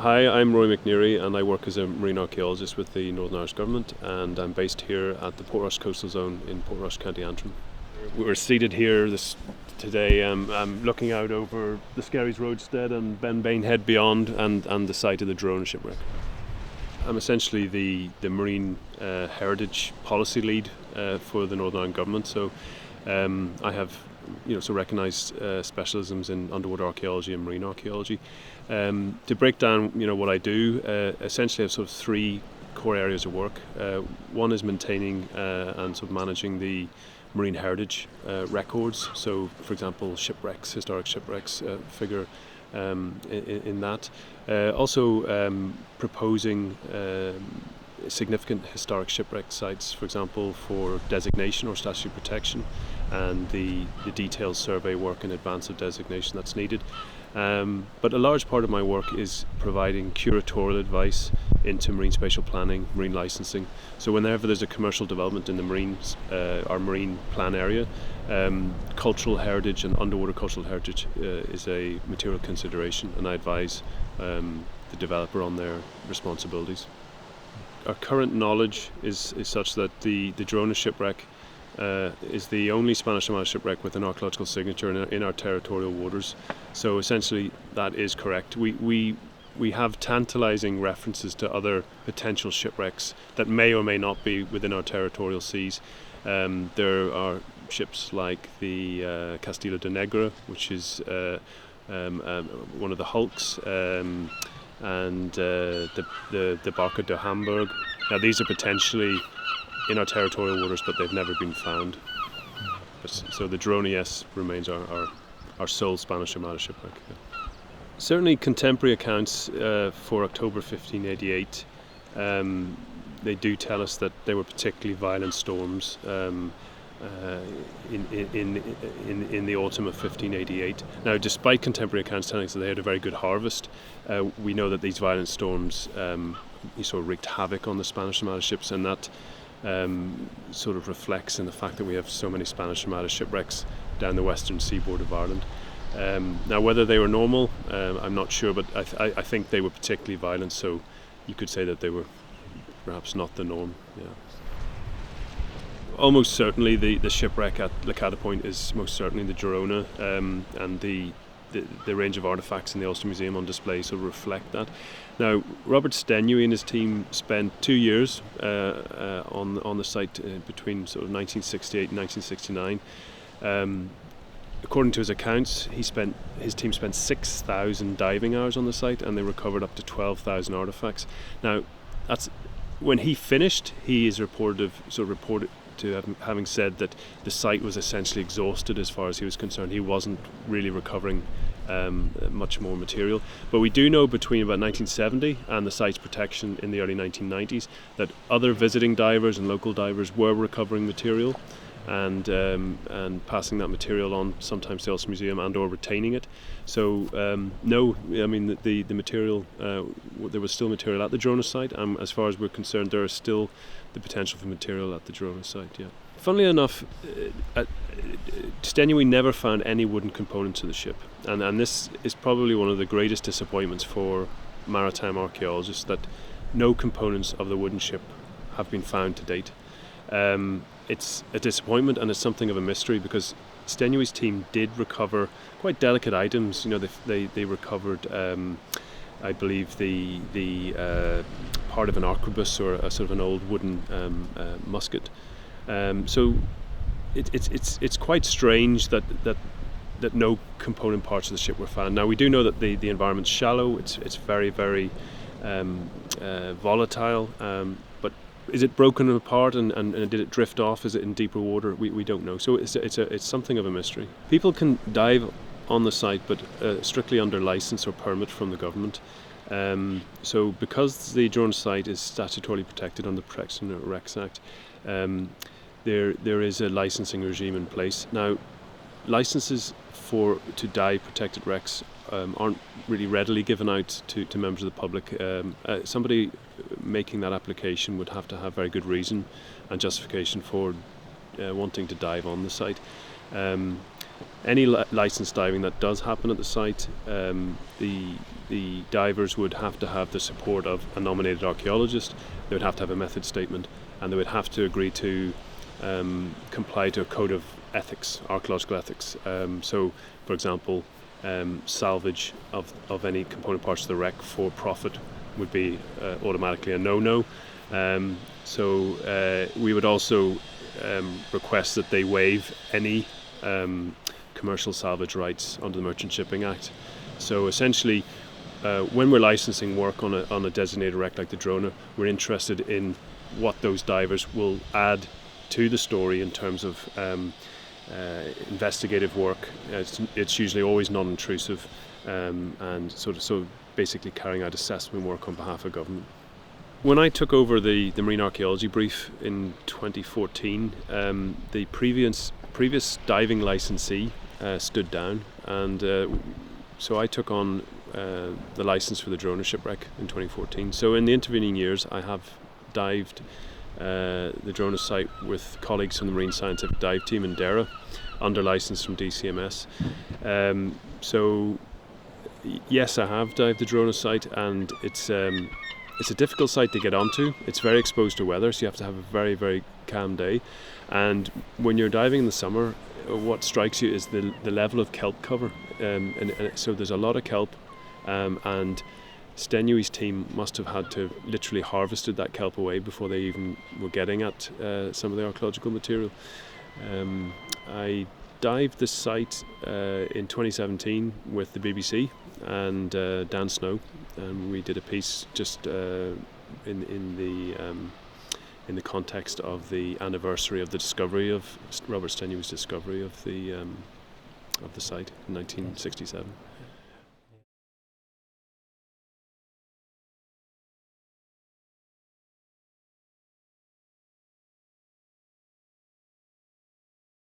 Hi, I'm Rory McNeary and I work as a marine archaeologist with the Northern Irish Government, and I'm based here at the Portrush Coastal Zone in Portrush, County Antrim. We're seated here today. I'm looking out over the Skerries roadstead and Ben Bain Head beyond, and the site of the Girona shipwreck. I'm essentially the marine heritage policy lead for the Northern Ireland Government. So I have recognised specialisms in underwater archaeology and marine archaeology. To break down what I do, essentially I have sort of three core areas of work. One is maintaining and sort of managing the marine heritage records. So, for example, shipwrecks, historic shipwrecks figure in that. Also proposing significant historic shipwreck sites, for example, for designation or statutory protection, and the detailed survey work in advance of designation that's needed. But a large part of my work is providing curatorial advice into marine spatial planning, marine licensing. So whenever there's a commercial development in the our marine plan area, cultural heritage and underwater cultural heritage is a material consideration, and I advise the developer on their responsibilities. Our current knowledge is such that the Girona shipwreck is the only Spanish-Armada shipwreck with an archaeological signature in our territorial waters. So essentially that is correct. We have tantalising references to other potential shipwrecks that may or may not be within our territorial seas. There are ships like the Castillo de Negra, which is one of the hulks, and the Barca de Hamburg. Now these are potentially in our territorial waters, but they've never been found. So the Girona, yes, remains our sole Spanish Armada shipwreck. Yeah. Certainly contemporary accounts for October 1588, they do tell us that there were particularly violent storms in the autumn of 1588. Now, despite contemporary accounts telling us that they had a very good harvest, we know that these violent storms sort of wreaked havoc on the Spanish Armada ships, and that sort of reflects in the fact that we have so many Spanish Armada shipwrecks down the western seaboard of Ireland. Now, whether they were normal, I'm not sure, but I think they were particularly violent, so you could say that they were perhaps not the norm. Yeah. Almost certainly the shipwreck at Licata Point is most certainly the Girona, and the range of artefacts in the Ulster Museum on display sort of reflect that. Now, Robert Stenuy and his team spent 2 years on the site between sort of 1968 and 1969. According to his accounts, his team spent 6,000 diving hours on the site, and they recovered up to 12,000 artefacts. Now, that's when he finished. He is reported to having said that the site was essentially exhausted as far as he was concerned. He wasn't really recovering much more material. But we do know between about 1970 and the site's protection in the early 1990s that other visiting divers and local divers were recovering material and passing that material on, sometimes to the Ulster Museum, and or retaining it. So no, I mean the material, there was still material at the Girona site, and as far as we're concerned, there is still the potential for material at the Girona site. Yeah. Funnily enough, Stenuy never found any wooden components of the ship, and this is probably one of the greatest disappointments for maritime archaeologists, that no components of the wooden ship have been found to date. It's a disappointment, and it's something of a mystery, because Stenuy's team did recover quite delicate items. They recovered, I believe, the part of an arquebus, or a sort of an old wooden musket. So it's quite strange that no component parts of the ship were found. Now, we do know that the environment's shallow. It's very, very volatile. But is it broken apart and did it drift off? Is it in deeper water? We don't know. So it's something of a mystery. People can dive on the site, but strictly under license or permit from the government. So because the Girona site is statutorily protected under the Protection of Wrecks Act, there is a licensing regime in place. Now, licenses to dive protected wrecks aren't really readily given out to members of the public. Somebody making that application would have to have very good reason and justification for wanting to dive on the site. any licensed diving that does happen at the site, the divers would have to have the support of a nominated archaeologist. They would have to have a method statement, and they would have to agree to comply to a code of ethics, archaeological ethics. So, for example, salvage of any component parts of the wreck for profit would be automatically a no-no. So we would also request that they waive any commercial salvage rights under the Merchant Shipping Act. So essentially, when we're licensing work on a designated wreck like the Girona, we're interested in what those divers will add to the story in terms of investigative work. It's usually always non-intrusive, and so basically carrying out assessment work on behalf of government. When I took over the marine archaeology brief in 2014, the previous diving licensee stood down, and so I took on the license for the Girona shipwreck in 2014. So in the intervening years, I have dived the Girona site with colleagues from the Marine Scientific Dive Team in Dera, under license from DCMS. So yes, I have dived the Girona site, and it's a difficult site to get onto. It's very exposed to weather, so you have to have a very, very calm day. And when you're diving in the summer, what strikes you is the level of kelp cover. And so there's a lot of kelp, and Stenui's team must have had to literally harvested that kelp away before they even were getting at some of the archaeological material. I dived the site in 2017 with the BBC and Dan Snow, and we did a piece just in the context of the anniversary of the discovery of Robert Stenui's discovery of the site in 1967.